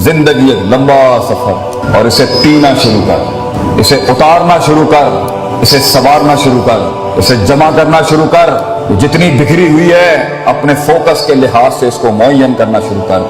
जिंदगी एक लंबा सफर, और इसे पीना शुरू कर, इसे उतारना शुरू कर, इसे संवारना शुरू कर, इसे जमा करना शुरू कर। जितनी बिखरी हुई है अपने फोकस के लिहाज से इसको मुअय्यन करना शुरू कर,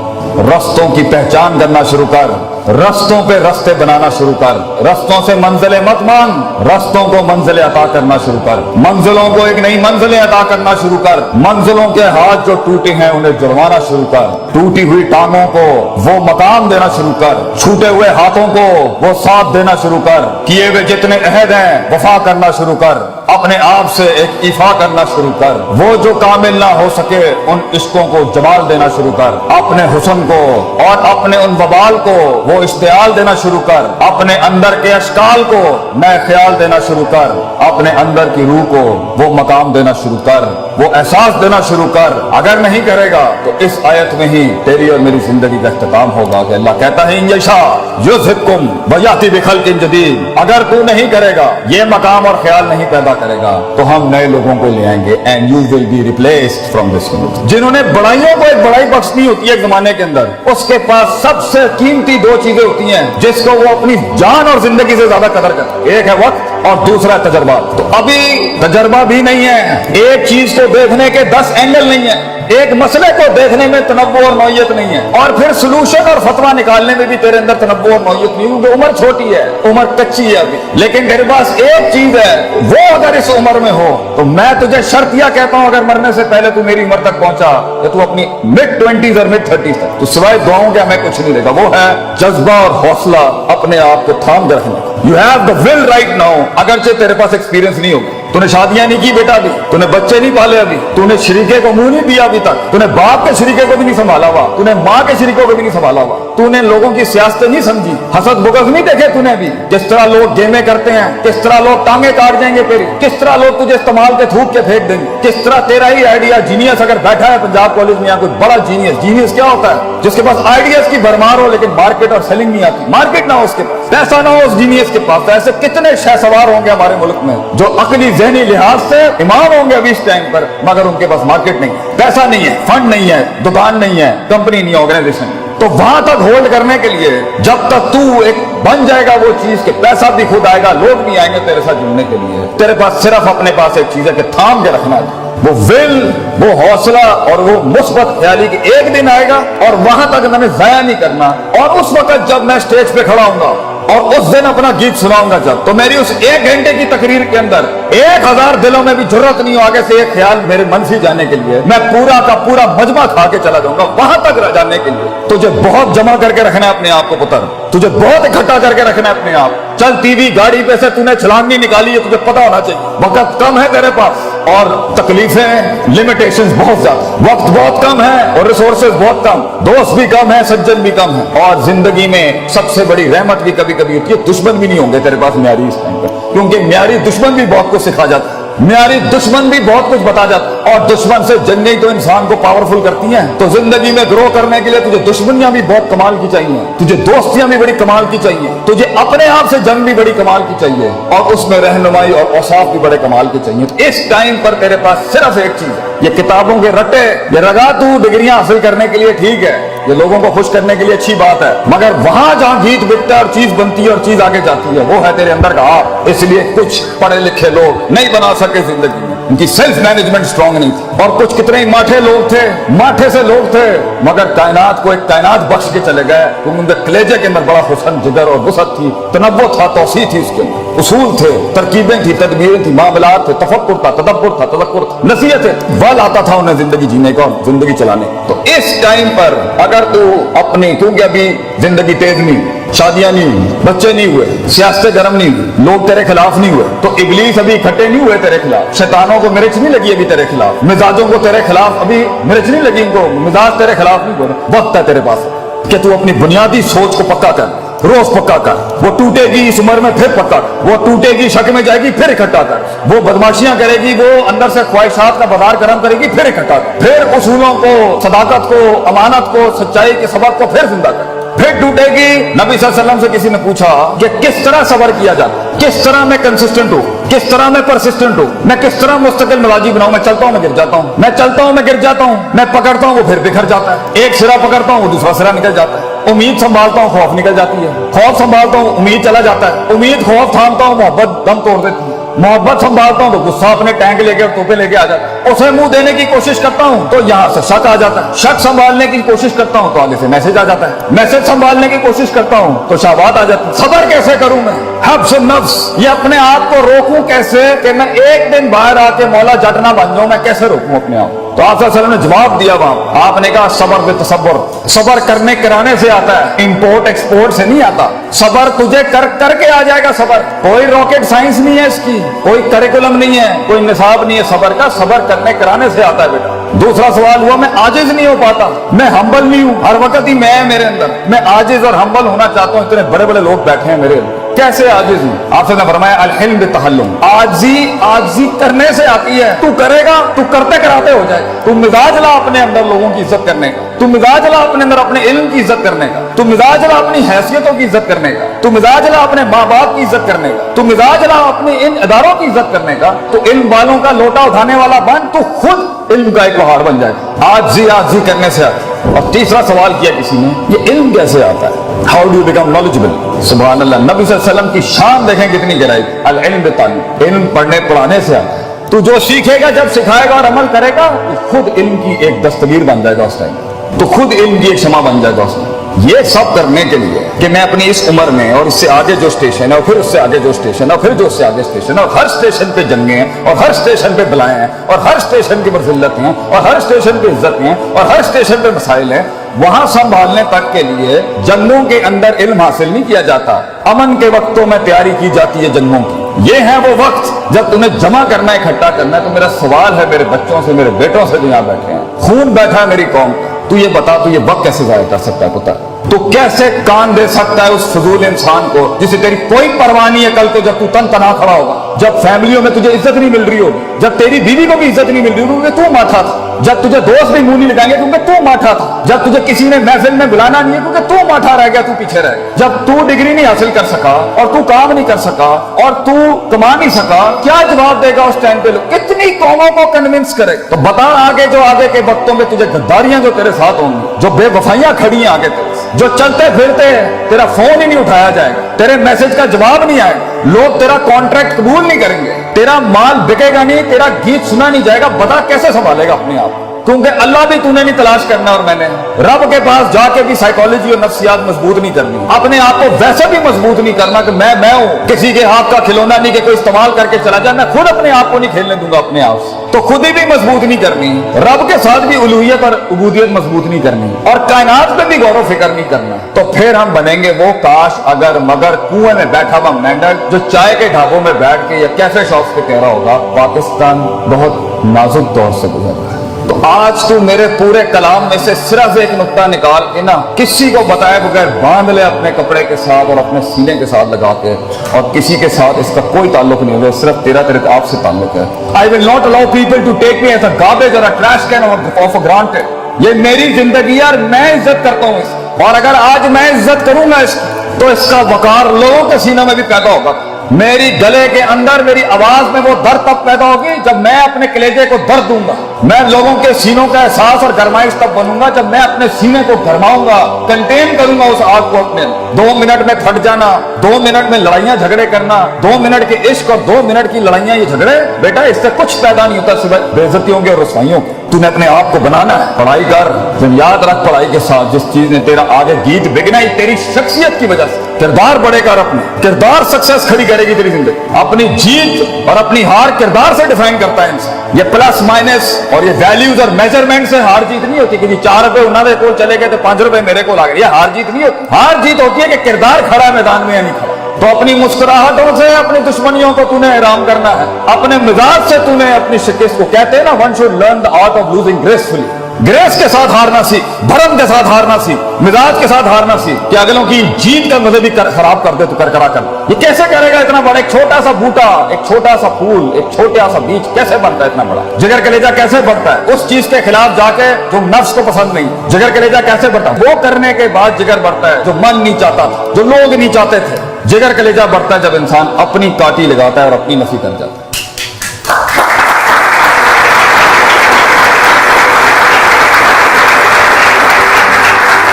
रस्तों की पहचान करना शुरू कर, रस्तों पे रस्ते बनाना शुरू कर, रस्तों से मंजिलें मत मांग, रस्तों को मंजिलें अता करना शुरू कर, मंजिलों को एक नई मंजिलें अता करना शुरू कर, मंजिलों के हाथ जो टूटे हैं उन्हें जुड़वाना शुरू कर, टूटी हुई टांगों को वो मकाम देना शुरू कर, छूटे हुए हाथों को वो साथ देना शुरू कर, किए हुए जितने अहद हैं वफा करना शुरू कर, अपने आप से एक इफा करना शुरू कर, वो जो कामिल ना हो सके उन इश्कों को जमाल देना शुरू कर, अपने हुस्न को और अपने उन वबाल को वो इश्तियाल देना शुरू कर, अपने अंदर के अशकाल को नए ख्याल देना शुरू कर, अपने अंदर की रूह को वो मकाम देना शुरू कर, वो एहसास देना शुरू कर। अगर नहीं करेगा तो इस आयत में ही तेरी और मेरी जिंदगी का इख्तिताम होगा कि अल्लाह कहता है इंशा युज़हिबकुम व याति बिखल्किन जदीद। अगर तू नहीं करेगा, ये मकाम और ख्याल नहीं पैदा करेगा, तो हम नए लोगों को ले आएंगे and you will be replaced from this youth. जिन्होंने बड़ाइयों को एक बड़ाई बख्शनी होती है जमाने के अंदर, उसके पास सबसे कीमती दो चीजें होती हैं जिसको वो अपनी जान और जिंदगी से ज्यादा कदर करते हैं। एक है वक्त और दूसरा है तजर्बा। तो अभी तजर्बा भी नहीं है, एक चीज को देखने के 10 एंगल नहीं है, एक मसले को देखने में तनव्वुर और नौयत नहीं है, और फिर सोल्यूशन और फतवा निकालने में भी तेरे अंदर तनव्वुर और नौयत नहीं, क्योंकि उम्र छोटी है, उम्र कच्ची है अभी। लेकिन तेरे पास एक चीज है, वो अगर इस उम्र में हो तो मैं तुझे शर्तिया कहता हूं, अगर मरने से पहले तू मेरी उम्र तक पहुंचा या तू अपनी मिड-20s और मिड-30s तक, तो सिवाय दुआओं के हमें कुछ नहीं देगा। वो है जज्बा और हौसला अपने आप को थाम कर रखने। You have the will write now. अगरचे तेरे पास एक्सपीरियंस नहीं होगा, तूने शादियां नहीं की बेटा अभी, तूने बच्चे नहीं पाले अभी, तूने शरीके को मुंह नहीं दिया अभी तक, तूने बाप के शरीके को भी नहीं संभाला हुआ, तूने माँ के शरीकों को भी नहीं संभाला हुआ, तूने लोगों की सियासतें नहीं समझी, हसद बुगज नहीं देखे तूने अभी, किस तरह लोग गेमें करते हैं, किस तरह लोग टांगे काट देंगे तेरी, किस तरह लोग तुझे इस्तेमाल के थूक के फेंक देंगे, किस तरह तेरा ही आइडिया जीनियस अगर बैठा है पंजाब कॉलेज में या कोई बड़ा जीनियस। जीनियस क्या होता है? जिसके पास आइडियाज की भरमार हो लेकिन मार्केट और सेलिंग नहीं आती, मार्केट ना हो उसके पास, पैसा ना हो उस जीनियस के पास। ऐसे कितने शहसवार होंगे हमारे मुल्क में जो अकली ज़हनी लिहाज से इमाम होंगे अभी इस टाइम पर, मगर उनके पास मार्केट नहीं है, पैसा नहीं है, फंड नहीं है, दुकान नहीं है, कंपनी नहीं है, ऑर्गेनाइजेशन। तो वहां तक होल्ड करने के लिए जब तक तू एक बन जाएगा वो चीज के पैसा भी खुद आएगा, लोग भी आएंगे तेरे साथ जुड़ने के लिए, तेरे पास सिर्फ अपने पास एक चीज है कि थाम के रखना है, वो विल, वो हौसला और वो मुस्बत ख्याली कि एक दिन आएगा और वहां तक मैंने जाया नहीं करना। और उस वक्त जब मैं स्टेज पे खड़ा हूंगा और उस दिन अपना गीत सुनाऊंगा जब, तो मेरी उस 1 घंटे की तकरीर के अंदर 1000 दिलों में भी जरूरत नहीं हो आगे से एक ख्याल मेरे मन से जाने के लिए, मैं पूरा का पूरा मजमा खा के चला जाऊंगा वहां तक जाने के लिए। तुझे बहुत जमा करके रखना है अपने आप को पुत्र, तुझे बहुत इकट्ठा करके रखना है अपने आप। चलती हुई गाड़ी पे से तूने छलांग नहीं निकाली है, तुझे पता होना चाहिए वक्त कम है तेरे पास और तकलीफें, लिमिटेशंस बहुत ज्यादा, वक्त बहुत कम है और रिसोर्सेज बहुत कम, दोस्त भी कम है, सज्जन भी कम है। और जिंदगी में सबसे बड़ी रहमत भी कभी कभी होती है, दुश्मन भी नहीं होंगे तेरे पास म्यारी इस टाइम पर, क्योंकि म्यारी दुश्मन भी बहुत कुछ सिखा जाता है, म्यारी दुश्मन भी बहुत कुछ बता जाता है, और दुश्मन से जंगें तो इंसान को पावरफुल करती हैं। तो जिंदगी में ग्रो करने के लिए तुझे दुश्मनियां भी बहुत कमाल की चाहिए, तुझे दोस्तियां भी बड़ी कमाल की चाहिए, तुझे अपने आप से जंग भी बड़ी कमाल की चाहिए, और उसमें रहनुमाई और औसाफ भी बड़े कमाल के चाहिए। तो इस टाइम पर तेरे पास सिर्फ एक चीज है, ये किताबों के रट्टे, ये रगा तू डिग्रियां हासिल करने के लिए ठीक है, ये लोगों को खुश करने के लिए अच्छी बात है, मगर वहां जहां गीत बिकता है और चीज बनती है और चीज आगे जाती है, वो है तेरे अंदर का आप। इसलिए कुछ पढ़े लिखे लोग नहीं बना सके जिंदगी में, उनकी सेल्फ मैनेजमेंट स्ट्रांग नहीं थी, और कुछ कितने ही माठे लोग थे, माठे से लोग थे, मगर कायनात को एक कायनात बख्श के चले गए, क्योंकि उनके कलेजे के अंदर बड़ा हुस्न, जिगर और वसअत थी, तनव्वुर था, तौसीह थी, उसके अंदर उसूल थे, तरकीबें थी, तदबीरें थी, मामलात थे, तफक्कुर था, तदब्बुर था, तज़क्कुर था, नसीहत है, बल आता था उन्हें जिंदगी जीने का और जिंदगी चलाने। तो इस टाइम पर अगर तू अपनी, क्योंकि अभी जिंदगी तेज नहीं, शादियां नहीं हुई, बच्चे नहीं हुए, सियासतें गर्म नहीं हुई, लोग तेरे खिलाफ नहीं हुए, तो इब्लीस अभी इकट्ठे नहीं हुए तेरे खिलाफ, शैतानों को मिर्च नहीं लगी अभी तेरे खिलाफ, मिजाजों को तेरे खिलाफ अभी मिर्च नहीं लगी, इनको मिजाज तेरे खिलाफ नहीं हुए। वक्त है तेरे पास कि तू अपनी बुनियादी सोच को पक्का कर, रोज पक्का कर, वो टूटेगी इस उम्र में फिर पक्का कर, वो टूटेगी शक में जाएगी फिर इकट्ठा कर, वो बदमाशियां करेगी, वो अंदर से ख्वाहिशात का बाजार गर्म करेगी फिर इकट्ठा कर, फिर उसूलों को, सदाकत को, अमानत को, सच्चाई के सबक को फिर जिंदा कर, फिर टूटेगी। नबी सल्लल्लाहु अलैहि वसल्लम से किसी ने पूछा कि किस तरह सबर किया जाता, किस तरह मैं कंसिस्टेंट हूँ, किस तरह मैं परसिस्टेंट हूँ, मैं किस तरह मुस्तकिल मिजाजी बनाऊं, मैं चलता हूँ मैं गिर जाता हूँ, मैं चलता हूँ मैं गिर जाता हूँ, मैं पकड़ता हूँ वो फिर बिखर जाता है, एक सिरा पकड़ता हूँ वो दूसरा सिरा निकल जाता है, उम्मीद संभालता हूँ खौफ निकल जाती है, खौफ संभालता हूँ उम्मीद चला जाता है, उम्मीद खौफ थामता हूँ मोहब्बत दम तोड़ देती है, मोहब्बत संभालता हूँ तो गुस्सा अपने टैंक लेके और तोपे लेके आ जाता है, उसे मुंह देने की कोशिश करता हूँ तो यहाँ से शक आ जाता है, शक संभालने की कोशिश करता हूँ तो आगे से मैसेज आ जाता है, मैसेज संभालने की कोशिश करता हूँ तो शहवात आ जाती है। सब्र कैसे करूं मैं, हब्स नफ्स, ये अपने आप को रोकूं कैसे कि मैं एक दिन बाहर आके मौला जट ना बन जाऊं, मैं कैसे रोकूं अपने आप। तो आप सल्लल्लाहु अलैहि वसल्लम ने जवाब दिया वहां, आपने कहा सबर बे तसब्बुर, सबर करने कराने से आता है, इंपोर्ट एक्सपोर्ट से नहीं आता। सबर तुझे करके आ जाएगा सबर, कोई रॉकेट साइंस नहीं है इसकी, कोई करिकुलम नहीं है, कोई निसाब नहीं है सबर का, सबर करने कराने से आता है बेटा। दूसरा सवाल हुआ मैं आजिज नहीं हो पाता, मैं हम्बल नहीं हूं, हर वक्त ही मैं मेरे अंदर, मैं आजिज और हम्बल होना चाहता हूं, इतने बड़े बड़े लोग बैठे हैं मेरे अंदर, कैसे आजिज हूं? आपसे ने फरमाया अल हिल्म बितहल्लुम, आजी करने से आती है, तू करेगा, तू करते कराते हो जाएगा। तू मिजाज ला अपने अंदर लोगों की इज्जत करने का, तू मिजाज ला अपने अंदर अपने इल्म की इज्जत करने का, तू मिजाज ला अपनी हैसियतों की इज्जत करने का, तू मिजाज ला अपने माँ बाप की इज्जत करने का, तू मिजाज ला अपने इन इदारों की इज्जत करने का, तो इल्म वालों का लोटा उठाने वाला बन, तू खुद इल्म का एक पहाड़ बन जाएगा। आजी करने से आता। और तीसरा सवाल किया किसी ने, ये इल्म कैसे आता है, how do you become knowledgeable. सुभान अल्लाह, नबी सल्लल्लाहु अलैहि वसल्लम की शान देखें कितनी गहराई, अल इल्म बिताल्लुम, इल्म पढ़ने पढ़ाने से आता है। तू जो सीखेगा, जब सिखाएगा और अमल करेगा, तो खुद इल्म की एक दस्तगीर बन जाएगा उस टाइम, तो खुद इल्म की एक क्षमा बन जाएगा उस टाइम। ये सब करने के लिए कि मैं अपनी इस उम्र में और इससे आगे जो स्टेशन है और फिर उससे आगे जो स्टेशन है और फिर जो उससे आगे स्टेशन है, और हर स्टेशन पे जंगे हैं और हर स्टेशन पे बलाएं हैं और हर स्टेशन की मज़िल्लत हैं और हर स्टेशन पे इज्जत हैं और हर स्टेशन पे मसाइल हैं, वहां संभालने तक के लिए जंगों के अंदर इल्म हासिल नहीं किया जाता, अमन के वक्तों में तैयारी की जाती है जंगों की। ये है वो वक्त जब तुम्हें जमा करना है, इकट्ठा करना है। तो मेरा सवाल है मेरे बच्चों से, मेरे बेटों से जो यहाँ बैठे हैं, खून बैठा है मेरी कौम का, तू ये बता, तू ये वक्त कैसे जाया कर सकता है पुत्र, तो कैसे कान दे सकता है उस फजूल इंसान को जिसे तेरी कोई परवाह नहीं है। कल को जब तू तन तना खड़ा होगा, जब फैमिलियों में तुझे इज्जत नहीं मिल रही होगी, जब तेरी बीवी को भी इज्जत नहीं मिल रही होगी क्योंकि तू माठा था, जब तुझे दोस्त भी मुंह नहीं लगाएंगे क्योंकि तू माठा था, जब तुझे किसी ने महफिल में बुलाना नहीं है क्योंकि तू माठा रह गया, तू पीछे रह गया, जब तू डिग्री नहीं हासिल कर सका और तू काम नहीं कर सका और तू कमा नहीं सका, क्या जवाब देगा उस टाइम पे? लोग कितनी कौमों को कन्विंस करे? तो बता आगे जो आगे के वक्तों में तुझे गद्दारियां जो तेरे साथ होंगी, जो बेवफाइयां खड़ी हैं आगे तेरे, जो चलते फिरते तेरा फोन ही नहीं उठाया जाएगा, तेरे मैसेज का जवाब नहीं आएगा, लोग तेरा कॉन्ट्रैक्ट कबूल नहीं करेंगे, तेरा माल बिकेगा नहीं, तेरा गीत सुना नहीं जाएगा, बता कैसे संभालेगा अपने आप? क्योंकि अल्लाह भी तूने नहीं तलाश करना और मैंने रब के पास जाके भी साइकोलॉजी और नफ्सियात मजबूत नहीं करनी, अपने आप को वैसे भी मजबूत नहीं करना कि मैं हूं, किसी के हाथ का खिलौना नहीं कि कोई इस्तेमाल करके चला जाए, मैं खुद अपने आप को नहीं खेलने दूंगा अपने आप से, तो खुद ही भी मजबूत नहीं करनी, रब के साथ भी उलूहियत और उबूदियत मजबूत नहीं करनी और कायनात पे भी गौर फिक्र नहीं करना, तो फिर हम बनेंगे वो काश अगर मगर कुएं में बैठा हुआ मेंढक जो चाय के ढाबों में बैठ के या कैफे शॉप्स पे कह रहा होगा पाकिस्तान बहुत नाजुक दौर से गुजर रहा है। तो आज तू मेरे पूरे कलाम में से सिर्फ एक नुक्ता निकाल के ना, किसी को बताए बगैर बांध ले अपने कपड़े के साथ और अपने सीने के साथ लगा के, और किसी के साथ इसका कोई ताल्लुक नहीं होगा, सिर्फ तेरे आपसे ताल्लुक है। I will not allow people to take me as a garbage और a trash can of granted. ये मेरी जिंदगी है और मैं इज्जत करता हूँ इसकी, और अगर आज मैं इज्जत करूंगा इसकी तो इसका वकार लोगों के सीनों में भी पैदा होगा। मेरी गले के अंदर मेरी आवाज में वो दर्द तब पैदा होगी जब मैं अपने कलेजे को दर्द दूंगा, मैं लोगों के सीनों का एहसास और गरमाइश तब बनूंगा जब मैं अपने सीने को गरमाऊंगा, कंटेन करूंगा उस आग को अपने। 2 मिनट में फट जाना, 2 मिनट में लड़ाइयां झगड़े करना, 2 मिनट के इश्क और 2 मिनट की लड़ाइयां, ये झगड़े बेटा इससे कुछ पैदा नहीं होता सिवाय बेइज्जतियों के और रसवाइयों के। तूने अपने आप को बनाना है, पढ़ाई कर, तुम याद रख पढ़ाई के साथ जिस चीज ने तेरा आगे गीत बिगना ही तेरी शख्सियत की वजह से, किरदार बढ़ेगा और अपने किरदार सक्सेस खड़ी करेगी तेरी जिंदगी। अपनी जीत और अपनी हार किरदार से डिफाइन करता है इंसान। ये प्लस माइनस और ये वैल्यूज और मेजरमेंट से हार जीत नहीं होती कि 4 रुपए उन्होंने को चले गए तो 5 रुपए मेरे को आ गए, ये हार जीत नहीं होती। हार जीत होती है कि किरदार खड़ा है मैदान में या नहीं खड़ा। तो अपनी मुस्कुराहटों से अपनी दुश्मनियों को तूने हैरान करना है, अपने मिजाज से तूने अपनी शिकस्त को, कहते हैं ना one should learn the art of losing gracefully, grace के साथ हारना सीख, भरम के साथ हारना सीख, मिजाज के साथ हारना सीख कि अगलों की जीत का मजे भी खराब कर दे तो करकरा कर। ये कैसे करेगा? इतना बड़ा एक छोटा सा बूटा, एक छोटा सा फूल, एक छोटा सा बीज कैसे बनता है इतना बड़ा? जिगर कलेजा कैसे बढ़ता है? उस चीज के खिलाफ जाके जो नफ्स को पसंद नहीं, जिगर कलेजा कैसे बढ़ता है? वो करने के बाद जिगर बढ़ता है जो मन नहीं चाहता था, जो लोग नहीं चाहते थे। जिगर कलेजा बढ़ता है जब इंसान अपनी काटी लगाता है और अपनी नफी कर जाता है।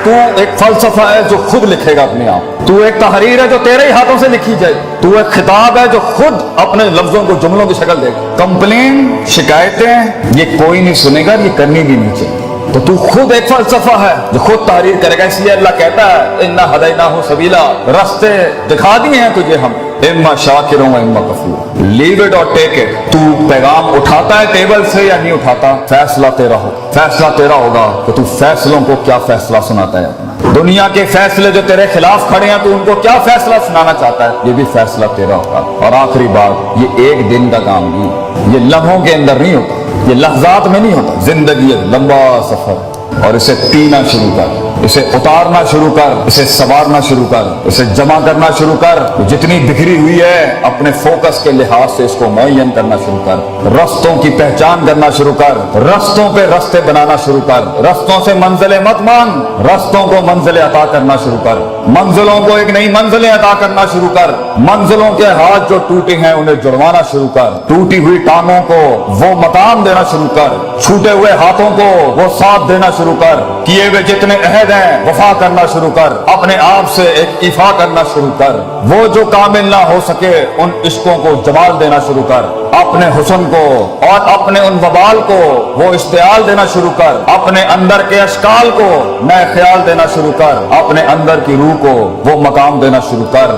تو ایک فلسفہ ہے جو خود لکھے گا اپنے آپ، تو ایک تحریر ہے جو تیرے ہی ہاتھوں سے لکھی جائے، تو ایک خطاب ہے جو خود اپنے لفظوں کو جملوں کی شکل دے گا۔ کمپلین، شکایتیں یہ کوئی نہیں سنے گا، یہ کرنی بھی نہیں چاہیے۔ تو تو خود ایک فلسفہ ہے جو خود تحریر کرے گا، اس لیے اللہ کہتا ہے انا ہدیناہ سبیلا، راستے دکھا دیے ہیں تجھے ہم، اما شاکر و اما کفور، لیو اٹ اور ٹیک اٹ۔ تو پیغام اٹھاتا ہے ٹیبل سے یا نہیں اٹھاتا، فیصلہ تیرا ہو، فیصلہ تیرا ہوگا کہ تو فیصلوں کو کیا فیصلہ سناتا ہے اپنا۔ دنیا کے فیصلے جو تیرے خلاف کھڑے ہیں تو ان کو کیا فیصلہ سنانا چاہتا ہے، یہ بھی فیصلہ تیرا ہوگا۔ اور آخری بات، یہ ایک دن کا کام نہیں، یہ لمحوں کے اندر نہیں ہوتا، یہ لحظات میں نہیں ہوتا، زندگی ایک لمبا سفر، اور اسے پینا شروع کر، اسے اتارنا شروع کر، اسے سنوارنا شروع کر، اسے جمع کرنا شروع کر۔ جتنی بکھری ہوئی ہے اپنے فوکس کے لحاظ سے اس کو معین کرنا شروع کر، رستوں کی پہچان کرنا شروع کر، رستوں پہ رستے بنانا شروع کر، رستوں سے منزلیں مت مانگ، رستوں کو منزلیں عطا کرنا شروع کر، منزلوں کو ایک نئی منزلیں عطا کرنا شروع کر، منزلوں کے ہاتھ جو ٹوٹے ہیں انہیں جڑوانا شروع کر، ٹوٹی ہوئی ٹانگوں کو وہ مقام دینا شروع کر، چھوٹے ہوئے ہاتھوں کو وہ ساتھ دینا شروع کر، کیے ہوئے جتنے عہد ہیں وفا کرنا شروع کر، اپنے آپ سے ایک ایفا کرنا شروع کر، وہ جو کامل نہ ہو سکے ان عشقوں کو جمال دینا شروع کر، اپنے حسن کو اور اپنے ان وبال کو وہ اشتعال دینا شروع کر، اپنے اندر کے اشکال کو نئے خیال دینا شروع کر، اپنے اندر کی روح کو وہ مقام دینا شروع کر۔